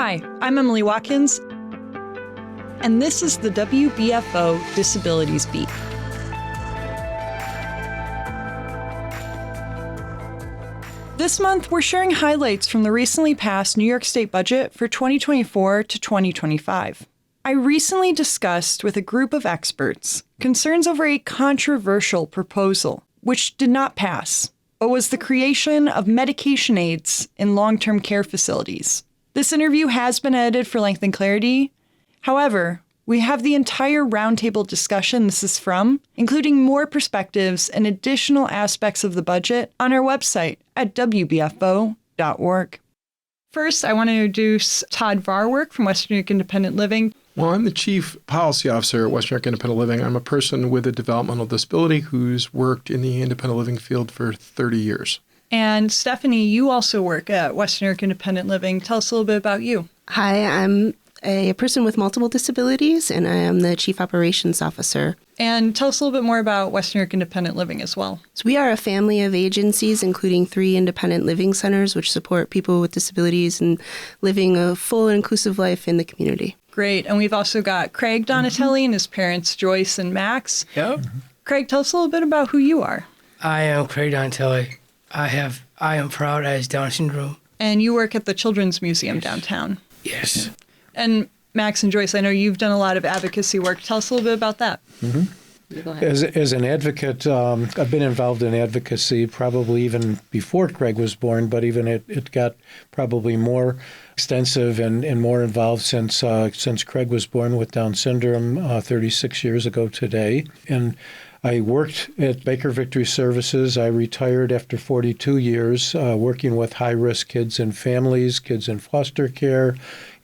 Hi, I'm Emily Watkins, and this is the WBFO Disabilities Beat. This month, we're sharing highlights from the recently passed New York State budget for 2024 to 2025. I recently discussed with a group of experts concerns over a controversial proposal, which did not pass, but was the creation of medication aides in long-term care facilities. This interview has been edited for length and clarity. However, we have the entire roundtable discussion this is from, including more perspectives and additional aspects of the budget on our website at WBFO.org. First, I want to introduce Todd Varwerk from Western New York Independent Living. Well, I'm the Chief Policy Officer at Western New York Independent Living. I'm a person with a developmental disability who's worked in the independent living field for 30 years. And Stephanie, you also work at Western New York Independent Living. Tell us a little bit about you. Hi, I'm a person with multiple disabilities, and I am the Chief Operations Officer. And tell us a little bit more about Western New York Independent Living as well. So we are a family of agencies, including 3 independent living centers, which support people with disabilities and living a full and inclusive life in the community. Great. And we've also got Craig Donatelli and his parents, Joyce and Max. Yep. Craig, tell us a little bit about who you are. I am Craig Donatelli. I am proud as Down syndrome. And you work at the Children's Museum downtown. Yes. And Max and Joyce, I know you've done a lot of advocacy work. Tell us a little bit about that. Mm-hmm. Go ahead. As an advocate, I've been involved in advocacy probably even before Craig was born, but even it got probably more extensive and more involved since Craig was born with Down syndrome 36 years ago today. And I worked at Baker Victory Services. I retired after 42 years working with high-risk kids and families, kids in foster care,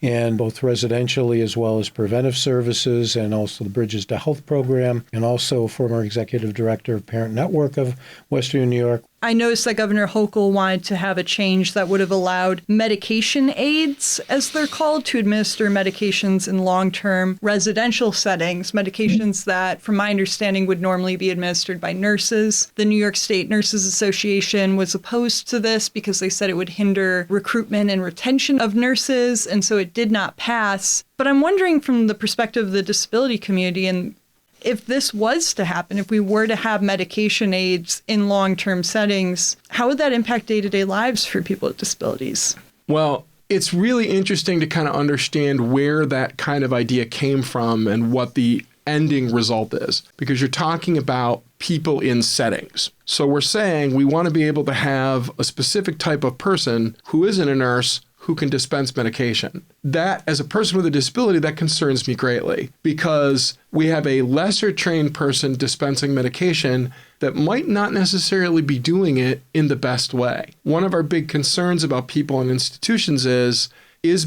and both residentially as well as preventive services, and also the Bridges to Health program, and also former executive director of Parent Network of Western New York. I noticed that Governor Hochul wanted to have a change that would have allowed medication aides, as they're called, to administer medications in long-term residential settings, medications that, from my understanding, would normally be administered by nurses. The New York State Nurses Association was opposed to this because they said it would hinder recruitment and retention of nurses, and so it did not pass. But I'm wondering from the perspective of the disability community, and if this was to happen, if we were to have medication aides in long-term settings, how would that impact day-to-day lives for people with disabilities? Well, it's really interesting to kind of understand where that kind of idea came from and what the ending result is, because you're talking about people in settings. So we're saying we want to be able to have a specific type of person who isn't a nurse who can dispense medication. That, as a person with a disability, that concerns me greatly, because we have a lesser trained person dispensing medication that might not necessarily be doing it in the best way. One of our big concerns about people in institutions is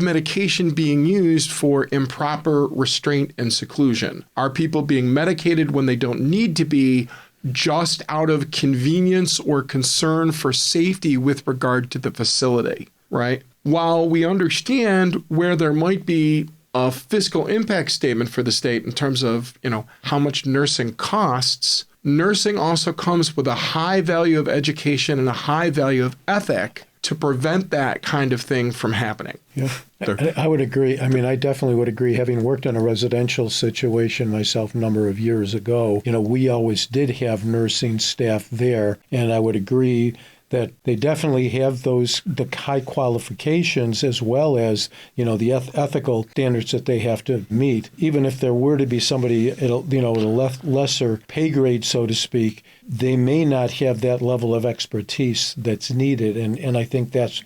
medication being used for improper restraint and seclusion? Are people being medicated when they don't need to be, just out of convenience or concern for safety with regard to the facility, right? While we understand where there might be a fiscal impact statement for the state in terms of, how much nursing costs, nursing also comes with a high value of education and a high value of ethic to prevent that kind of thing from happening. Yeah, I would agree. I mean, I definitely would agree. Having worked in a residential situation myself a number of years ago, we always did have nursing staff there, and I would agree that they definitely have the high qualifications as well as, the ethical standards that they have to meet. Even if there were to be somebody at a lesser pay grade, so to speak, they may not have that level of expertise that's needed. And I think that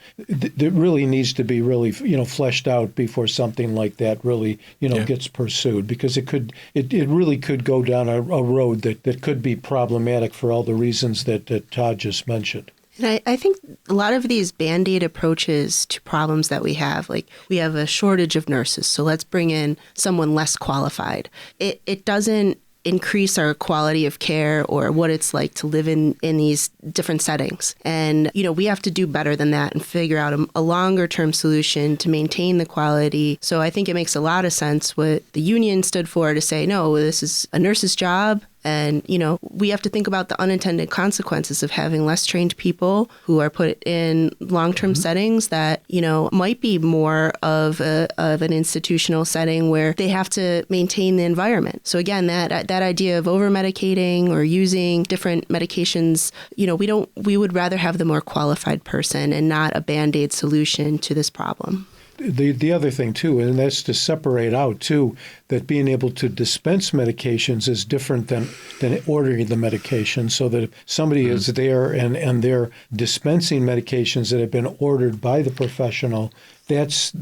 really needs to be really, fleshed out before something like that really, gets pursued, because it really could go down a road that could be problematic for all the reasons that Todd just mentioned. And I think a lot of these Band-Aid approaches to problems that we have, like we have a shortage of nurses, so let's bring in someone less qualified. It doesn't increase our quality of care or what it's like to live in these different settings. And, we have to do better than that and figure out a longer term solution to maintain the quality. So I think it makes a lot of sense what the union stood for, to say, no, this is a nurse's job. And, we have to think about the unintended consequences of having less trained people who are put in long-term settings that, might be more of an institutional setting where they have to maintain the environment. So again, that idea of over-medicating or using different medications, we would rather have the more qualified person and not a Band-Aid solution to this problem. The other thing, too, and that's to separate out, too, that being able to dispense medications is different than ordering the medication. So that if somebody is there and they're dispensing medications that have been ordered by the professional, that's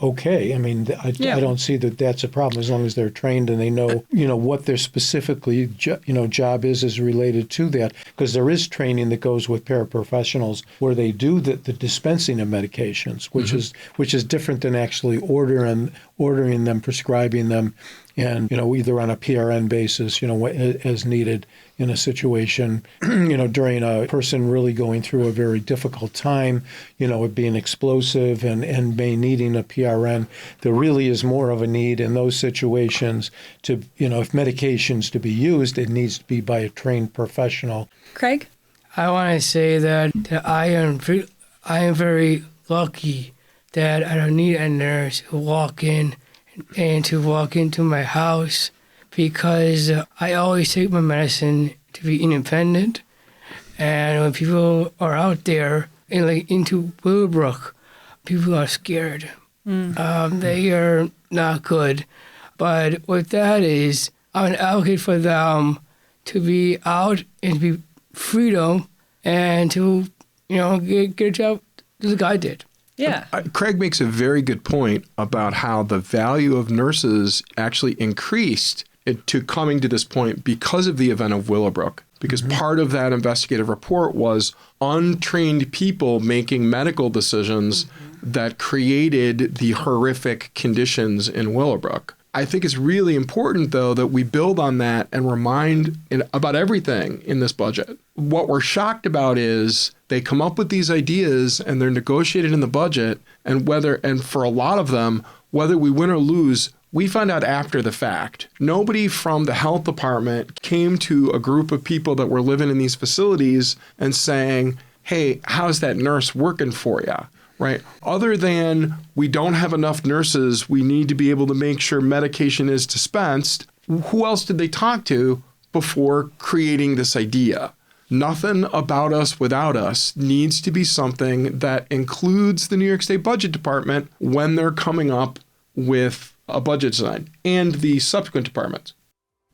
okay. I mean, I don't see that that's a problem as long as they're trained and they know, what their specifically, job is related to that. Because there is training that goes with paraprofessionals where they do the dispensing of medications, which is different than actually ordering them, prescribing them, and either on a PRN basis, as needed in a situation, during a person really going through a very difficult time, it being explosive and may needing a PRN. There really is more of a need in those situations to, if medications to be used, it needs to be by a trained professional. Craig? I want to say that I am very lucky that I don't need a nurse to walk in and to walk into my house because I always take my medicine to be independent. And when people are out there into Willowbrook, people are scared. They are not good. But what that is, I'm an advocate for them to be out and to be freedom and to, get a job as the guy did. Yeah. Craig makes a very good point about how the value of nurses actually increased to coming to this point because of the event of Willowbrook. Because part of that investigative report was untrained people making medical decisions that created the horrific conditions in Willowbrook. I think it's really important, though, that we build on that and remind about everything in this budget. What we're shocked about is they come up with these ideas and they're negotiated in the budget, and for a lot of them, whether we win or lose, we find out after the fact. Nobody from the health department came to a group of people that were living in these facilities and saying, hey, how's that nurse working for you? Right? Other than we don't have enough nurses, we need to be able to make sure medication is dispensed. Who else did they talk to before creating this idea? Nothing about us without us needs to be something that includes the New York State Budget Department when they're coming up with a budget design and the subsequent departments.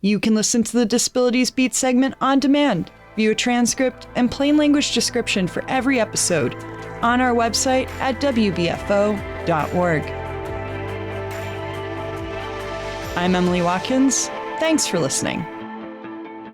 You can listen to the Disabilities Beat segment on demand, view a transcript and plain language description for every episode on our website at WBFO.org. I'm Emily Watkins. Thanks for listening.